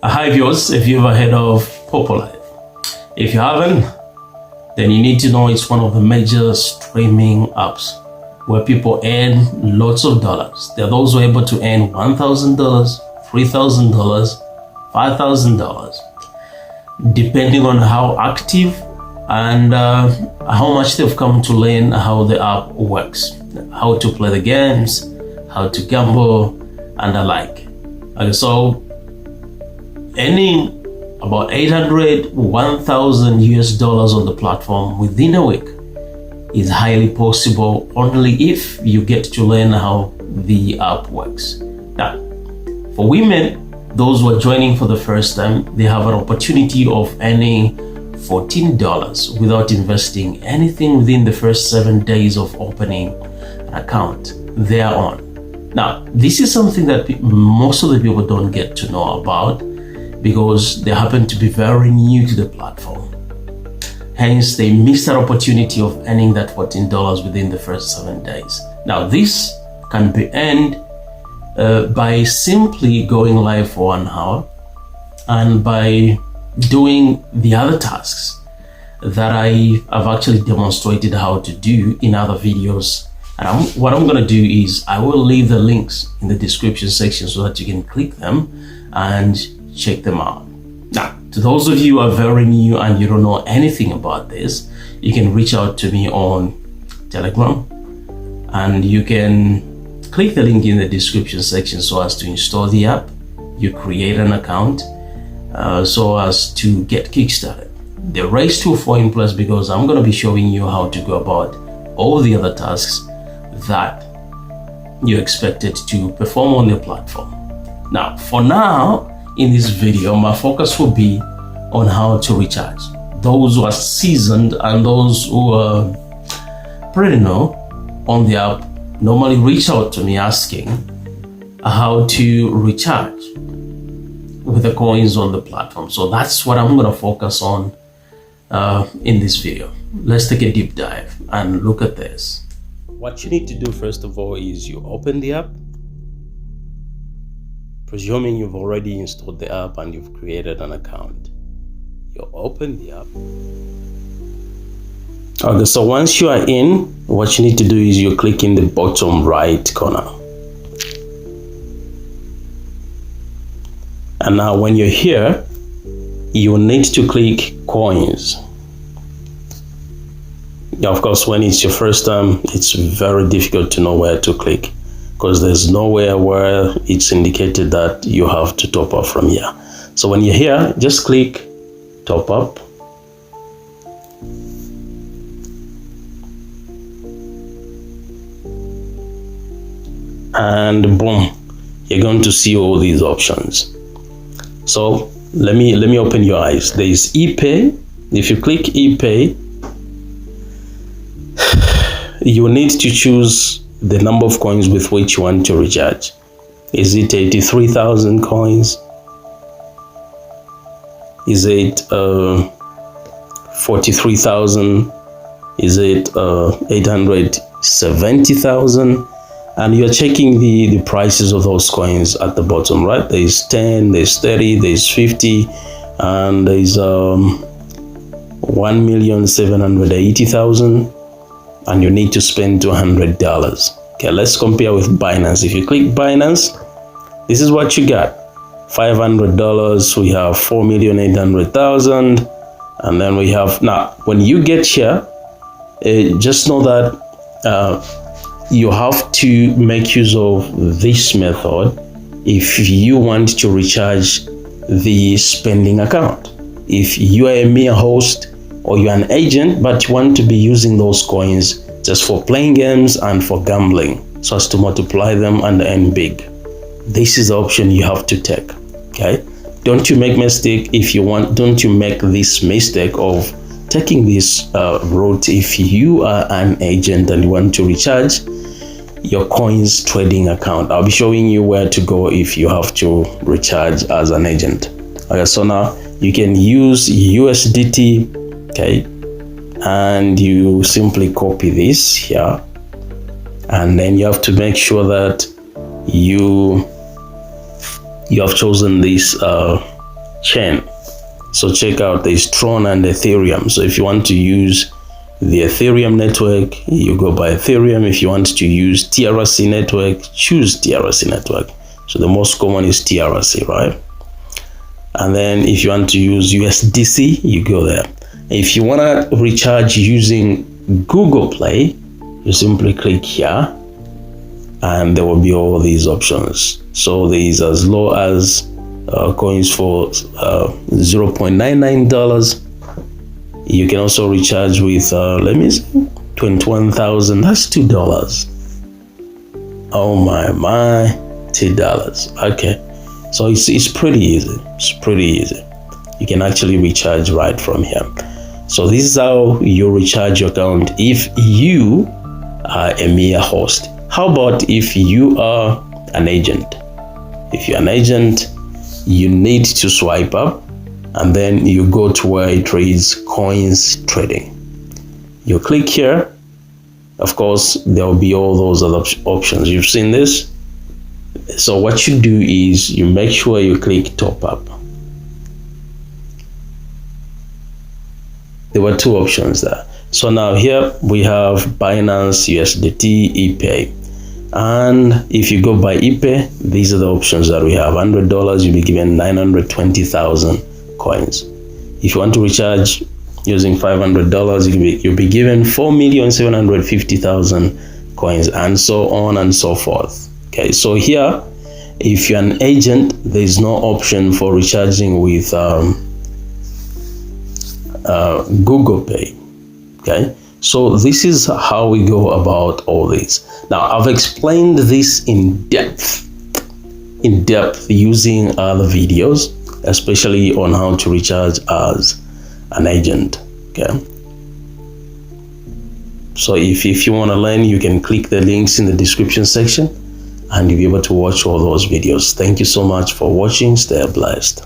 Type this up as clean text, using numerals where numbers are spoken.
Hi viewers, have you ever heard of Poppo? If you haven't, then you need to know it's one of the major streaming apps where people earn lots of dollars. There are those who are able to earn $1,000, $3,000, $5,000, depending on how active and how much they've come to learn how the app works, how to play the games, how to gamble, and the like. Okay, so earning about 800, 1,000 US dollars on the platform within a week is highly possible only if you get to learn how the app works. Now, for women, those who are joining for the first time, they have an opportunity of earning $14 without investing anything within the first 7 days of opening an account thereon. Now, this is something that most of the people don't get to know about because they happen to be very new to the platform. Hence, they miss that opportunity of earning that $14 within the first 7 days. Now, this can be earned by simply going live for 1 hour and by doing the other tasks that I have actually demonstrated how to do in other videos. And what I'm going to do is I will leave the links in the description section so that you can click them and check them out. Now, to those of you who are very new and you don't know anything about this, you can reach out to me on Telegram and you can click the link in the description section so as to install the app. You create an account so as to get kickstarted. The race to 4 in place because I'm going to be showing you how to go about all the other tasks that you're expected to perform on the platform. Now, for now, in this video, my focus will be on how to recharge. Those who are seasoned and those who are pretty new on the app normally reach out to me asking how to recharge with the coins on the platform. So that's what I'm going to focus on in this video. Let's take a deep dive and look at this. What you need to do first of all is you open the app. Presuming you've already installed the app and you've created an account, you open the app. Okay, so once you are in, what you need to do is you click in the bottom right corner. And now when you're here, you need to click coins. Yeah, of course, when it's your first time, it's very difficult to know where to click because there's nowhere where it's indicated that you have to top up from here. So when you're here, just click top up. And boom, you're going to see all these options. So let me open your eyes. There is ePay. If you click ePay, you need to choose the number of coins with which you want to recharge. Is it 83,000 coins? Is it 43,000? Is it 870,000? And you're checking the prices of those coins at the bottom, right? There's 10, there's 30, there's 50, and there's 1,780,000. And you need to spend $200. Okay, let's compare with Binance. If you click Binance, this is what you got. $500, we have 4,800,000, and then we have, now when you get here, just know that you have to make use of this method if you want to recharge the spending account. If you are a mere host or you're an agent but you want to be using those coins just for playing games and for gambling so as to multiply them and earn big, this is the option you have to take. Okay, don't you make mistake if you want, don't you make this mistake of taking this route if you are an agent and you want to recharge your coins trading account. I'll be showing you where to go if you have to recharge as an agent. Okay, so now you can use USDT, okay, and you simply copy this here, and then you have to make sure that you have chosen this chain. So check out the Tron and Ethereum. So if you want to use the Ethereum network, you go by Ethereum. If you want to use TRC network, choose TRC network. So the most common is TRC, right? And then if you want to use USDC, you go there. If you want to recharge using Google Play, you simply click here and there will be all these options. So there is as low as coins for $0.99. You can also recharge with let me see, 21,000. That's $2. Oh my, $2. Okay, so it's pretty easy. It's pretty easy. You can actually recharge right from here. So this is how you recharge your account if you are a mere host. How about if you are an agent? If you're an agent, you need to swipe up and then you go to where it reads coins trading. You click here. Of course, there will be all those other options. You've seen this. So what you do is you make sure you click top up. There were two options there. So now here we have Binance USDT ePay. And if you go by ePay, these are the options that we have. $100, you'll be given 920,000 coins. If you want to recharge using $500, you'll be given 4,750,000 coins, and so on and so forth. Okay, so here, if you're an agent, there's no option for recharging with Google Pay. Okay, so this is how we go about all this. Now, I've explained this in depth using other videos, especially on how to recharge as an agent. Okay, so if you want to learn, you can click the links in the description section and you'll be able to watch all those videos. Thank you so much for watching. Stay blessed.